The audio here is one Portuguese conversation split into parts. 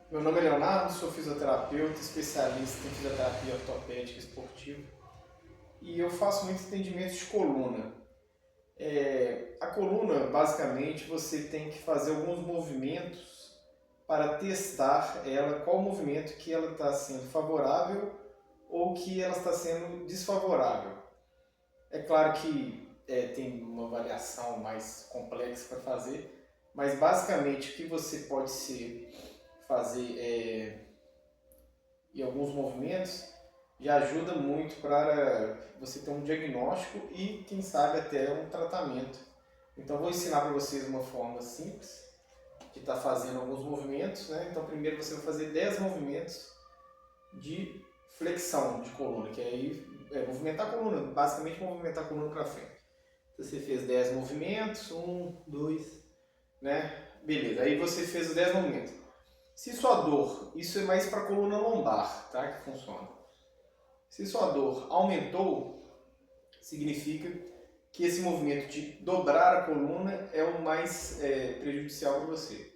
Meu nome é Leonardo, sou fisioterapeuta, especialista em fisioterapia ortopédica esportiva e eu faço muito atendimento de coluna. A coluna, basicamente, você tem que fazer alguns movimentos para testar ela, qual movimento que ela está sendo favorável ou que ela está sendo desfavorável. É claro que tem uma avaliação mais complexa para fazer, mas basicamente o que você pode fazer em alguns movimentos já ajuda muito para você ter um diagnóstico e, quem sabe, até um tratamento. Então, vou ensinar para vocês uma forma simples de estar fazendo alguns movimentos, né? Então, primeiro você vai fazer 10 movimentos de flexão de coluna, que aí movimentar a coluna, basicamente movimentar a coluna para frente. Então, você fez 10 movimentos, 1, 2, né? Beleza, aí você fez os 10 movimentos. Se sua dor, isso é mais para a coluna lombar, tá? Que funciona. Se sua dor aumentou, significa que esse movimento de dobrar a coluna é o mais prejudicial para você.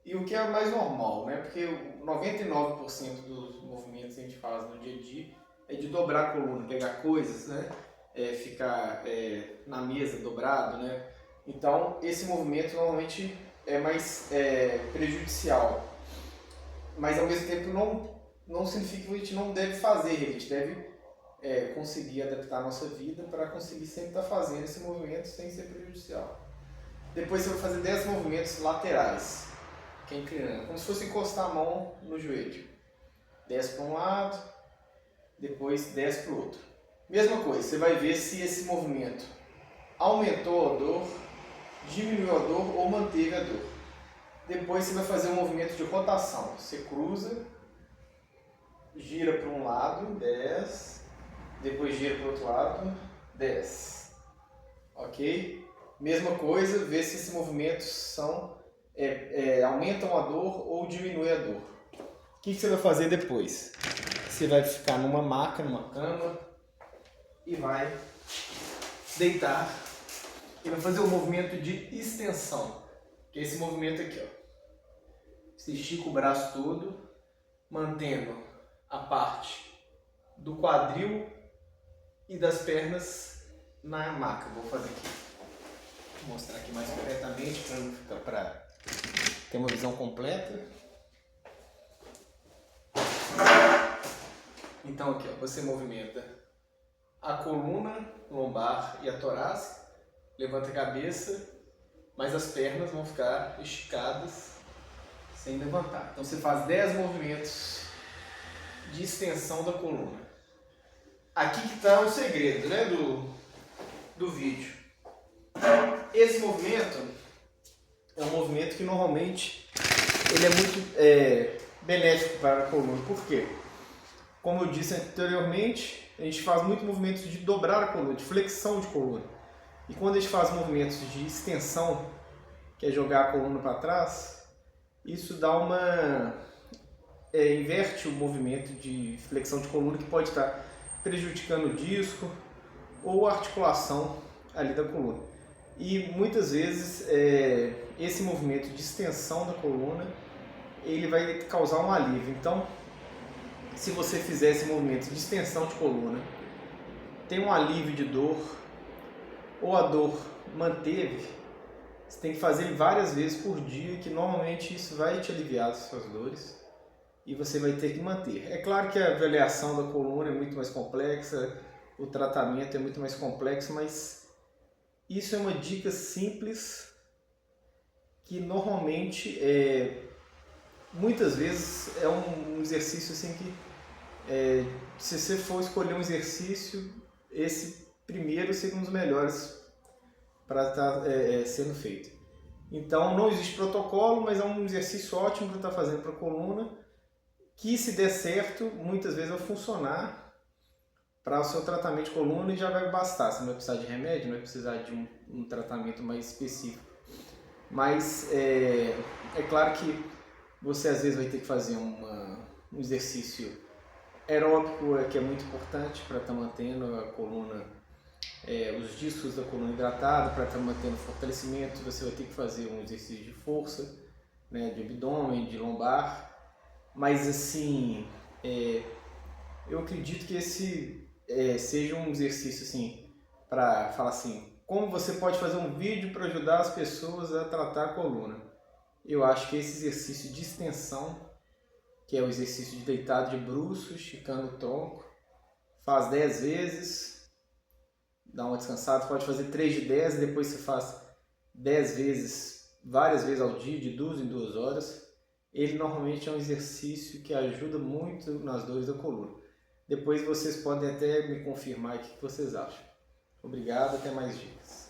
E o que é mais normal, né? Porque 99% dos movimentos que a gente faz no dia a dia é de dobrar a coluna, pegar coisas, né? Ficar na mesa dobrado, né? Então, esse movimento normalmente é mais prejudicial. Mas ao mesmo tempo não significa que a gente não deve fazer, a gente deve conseguir adaptar a nossa vida para conseguir sempre estar fazendo esse movimento sem ser prejudicial. Depois você vai fazer 10 movimentos laterais, que é inclinando, como se fosse encostar a mão no joelho. 10 para um lado, depois 10 para o outro. Mesma coisa, você vai ver se esse movimento aumentou a dor, diminuiu a dor ou manteve a dor. Depois você vai fazer um movimento de rotação. Você cruza, gira para um lado, 10. Depois gira para o outro lado, 10. Ok? Mesma coisa, vê se esses movimentos aumentam a dor ou diminuem a dor. O que você vai fazer depois? Você vai ficar numa maca, numa cama e vai deitar e vai fazer o movimento de extensão, que é esse movimento aqui, ó. Você estica o braço todo, mantendo a parte do quadril e das pernas na maca. Vou fazer aqui, vou mostrar aqui mais corretamente para ter uma visão completa. Então aqui, ó, você movimenta a coluna lombar e a torácica, levanta a cabeça, mas as pernas vão ficar esticadas sem levantar. Então você faz 10 movimentos de extensão da coluna. Aqui que está o segredo, né, do vídeo. Esse movimento é um movimento que normalmente ele é muito benéfico para a coluna. Por quê? Como eu disse anteriormente, a gente faz muito movimentos de dobrar a coluna, de flexão de coluna. E quando a gente faz movimentos de extensão, que é jogar a coluna para trás, isso dá inverte o movimento de flexão de coluna, que pode estar prejudicando o disco ou a articulação ali da coluna. E muitas vezes esse movimento de extensão da coluna ele vai causar um alívio. Então, se você fizer esse movimento de extensão de coluna, tem um alívio de dor ou a dor manteve, você tem que fazer ele várias vezes por dia, que normalmente isso vai te aliviar as suas dores e você vai ter que manter. É claro que a avaliação da coluna é muito mais complexa, o tratamento é muito mais complexo, mas isso é uma dica simples que normalmente muitas vezes é um exercício assim que se você for escolher um exercício, esse primeiro seria um dos melhores para estar sendo feito. Então não existe protocolo, mas é um exercício ótimo para estar fazendo para a coluna, que se der certo, muitas vezes vai funcionar para o seu tratamento de coluna e já vai bastar. Você não vai precisar de remédio, não vai precisar de um tratamento mais específico. Mas é claro que você às vezes vai ter que fazer um exercício aeróbico, que é muito importante para estar mantendo a coluna, os discos da coluna hidratada, para estar mantendo fortalecimento. Você vai ter que fazer um exercício de força, né, de abdômen, de lombar. Mas assim, eu acredito que esse seja um exercício assim, para falar assim, como você pode fazer um vídeo para ajudar as pessoas a tratar a coluna. Eu acho que esse exercício de extensão, que é o exercício de deitado de bruços, esticando o tronco, faz 10 vezes, dá uma descansada, pode fazer 3 de 10 e depois você faz 10 vezes, várias vezes ao dia, de 2 em 2 horas. Ele normalmente é um exercício que ajuda muito nas dores da coluna. Depois vocês podem até me confirmar o que vocês acham. Obrigado, até mais dicas.